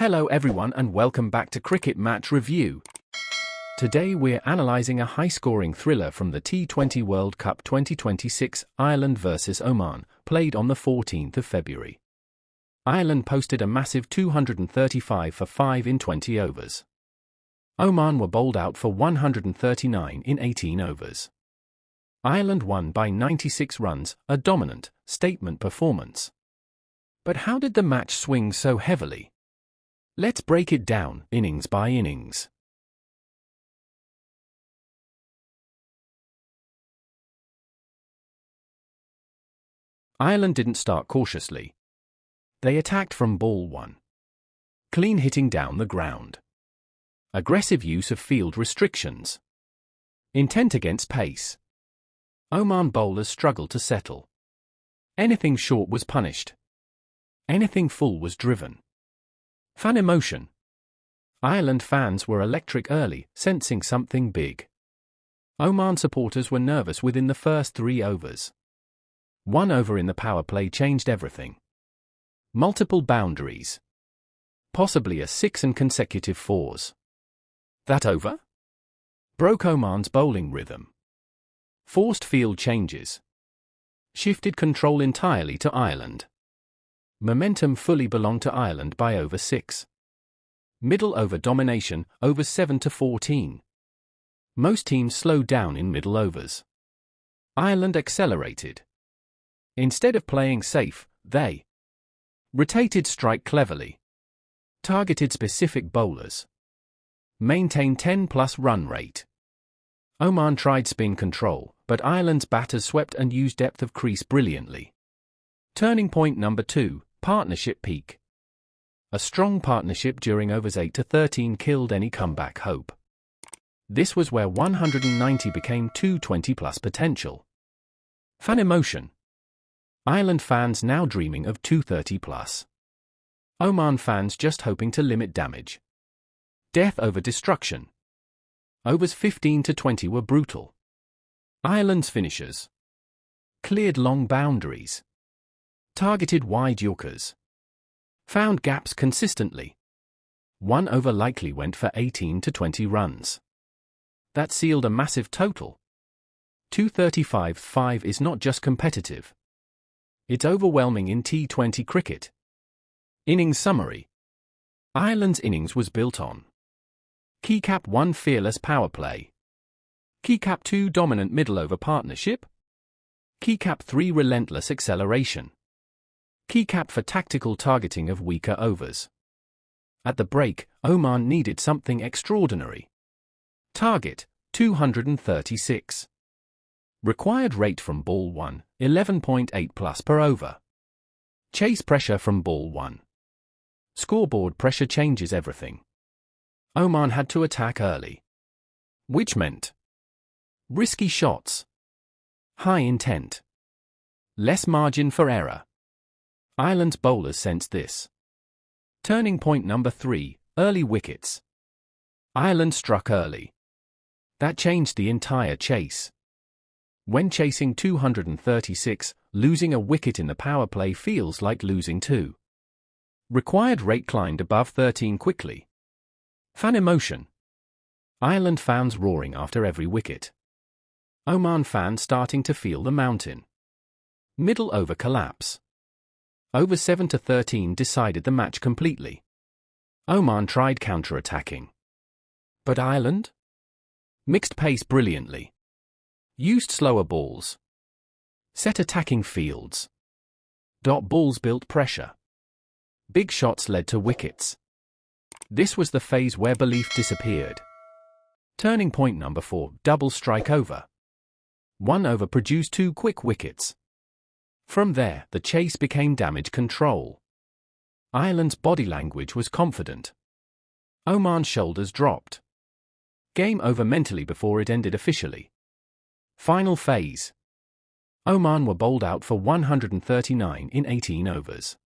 Hello everyone and welcome back to Cricket Match Review. Today we're analysing a high-scoring thriller from the T20 World Cup 2026, Ireland vs Oman, played on the 14th of February. Ireland posted a massive 235 for 5 in 20 overs. Oman were bowled out for 139 in 18 overs. Ireland won by 96 runs, a dominant, statement performance. But how did the match swing so heavily? Let's break it down, innings by innings. Ireland didn't start cautiously. They attacked from ball 1. Clean hitting down the ground. Aggressive use of field restrictions. Intent against pace. Oman bowlers struggled to settle. Anything short was punished. Anything full was driven. Fan emotion. Ireland fans were electric early, sensing something big. Oman supporters were nervous within the first 3 overs. 1 over in the power play changed everything. Multiple boundaries. Possibly a 6 and consecutive 4s. That over? Broke Oman's bowling rhythm. Forced field changes. Shifted control entirely to Ireland. Momentum fully belonged to Ireland by over 6. Middle over domination, over 7 to 14. Most teams slowed down in middle overs. Ireland accelerated. Instead of playing safe, they rotated strike cleverly. Targeted specific bowlers. Maintained 10+ run rate. Oman tried spin control, but Ireland's batters swept and used depth of crease brilliantly. Turning point number 2, partnership peak. A strong partnership during overs 8 to 13 killed any comeback hope. This was where 190 became 220+ potential. Fan emotion. Ireland fans now dreaming of 230+. Oman fans just hoping to limit damage. Death over destruction. Overs 15 to 20 were brutal. Ireland's finishers cleared long boundaries. Targeted wide yorkers. Found gaps consistently. 1 over likely went for 18 to 20 runs. That sealed a massive total. 235-5 is not just competitive. It's overwhelming in T20 cricket. Innings summary. Ireland's innings was built on Key Cap 1 fearless power play. Key Cap 2 dominant middle over partnership. Key Cap 3 relentless acceleration. Key Cap for tactical targeting of weaker overs. At the break, Oman needed something extraordinary. Target, 236. Required rate from ball 1, 11.8+ per over. Chase pressure from ball 1. Scoreboard pressure changes everything. Oman had to attack early. Which meant risky shots. High intent. Less margin for error. Ireland's bowlers sensed this. Turning point number 3, early wickets. Ireland struck early. That changed the entire chase. When chasing 236, losing a wicket in the power play feels like losing 2. Required rate climbed above 13 quickly. Fan emotion. Ireland fans roaring after every wicket. Oman fans starting to feel the mountain. Middle over collapse. Over 7 to 13 decided the match completely. Oman tried counter-attacking. But Ireland? Mixed pace brilliantly. Used slower balls. Set attacking fields. Dot balls built pressure. Big shots led to wickets. This was the phase where belief disappeared. Turning point number 4, double strike over. 1 over produced 2 quick wickets. From there, the chase became damage control. Ireland's body language was confident. Oman's shoulders dropped. Game over mentally before it ended officially. Final phase. Oman were bowled out for 139 in 18 overs.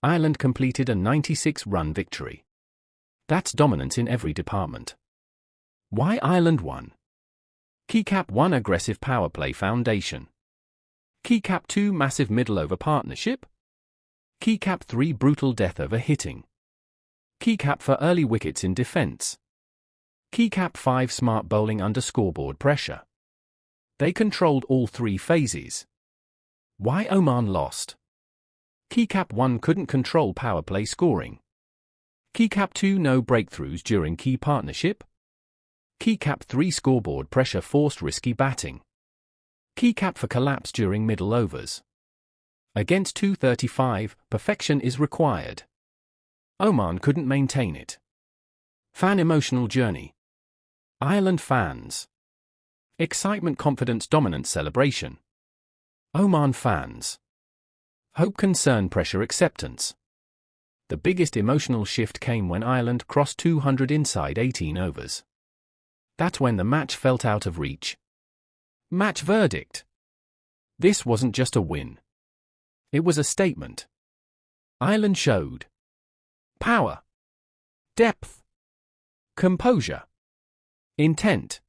Ireland completed a 96-run victory. That's dominance in every department. Why Ireland won? Key Cap 1 aggressive power play foundation. Key Cap 2 massive middle over partnership. Key Cap 3 brutal death over hitting. Key cap for early wickets in defense. Key cap 5 smart bowling under scoreboard pressure. They controlled all 3 phases. Why Oman lost. Key cap 1 couldn't control power play scoring. Key cap 2 no breakthroughs during key partnership. Key cap 3 scoreboard pressure forced risky batting. Key cap for collapse during middle overs. Against 235, perfection is required. Oman couldn't maintain it. Fan emotional journey. Ireland fans. Excitement, confidence, dominance, celebration. Oman fans. Hope, concern, pressure, acceptance. The biggest emotional shift came when Ireland crossed 200 inside 18 overs. That's when the match felt out of reach. Match verdict. This wasn't just a win. It was a statement. Ireland showed power, depth, composure, intent.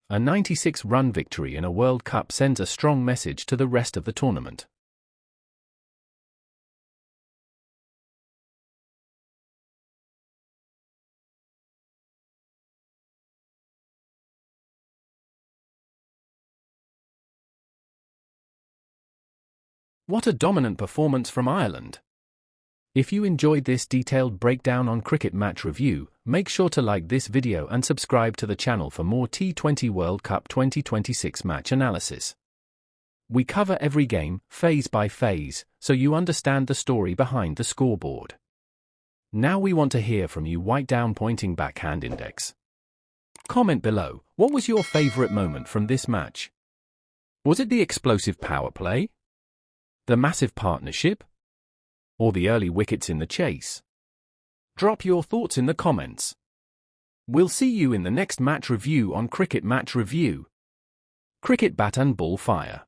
A 96-run victory in a World Cup sends a strong message to the rest of the tournament. What a dominant performance from Ireland! If you enjoyed this detailed breakdown on cricket match review, make sure to like this video and subscribe to the channel for more T20 World Cup 2026 match analysis. We cover every game, phase by phase, so you understand the story behind the scoreboard. Now we want to hear from you. White down pointing backhand index. Comment below, what was your favorite moment from this match? Was it the explosive power play? The massive partnership? Or the early wickets in the chase? Drop your thoughts in the comments. We'll see you in the next match review on Cricket Match Review. Cricket bat and ball fire.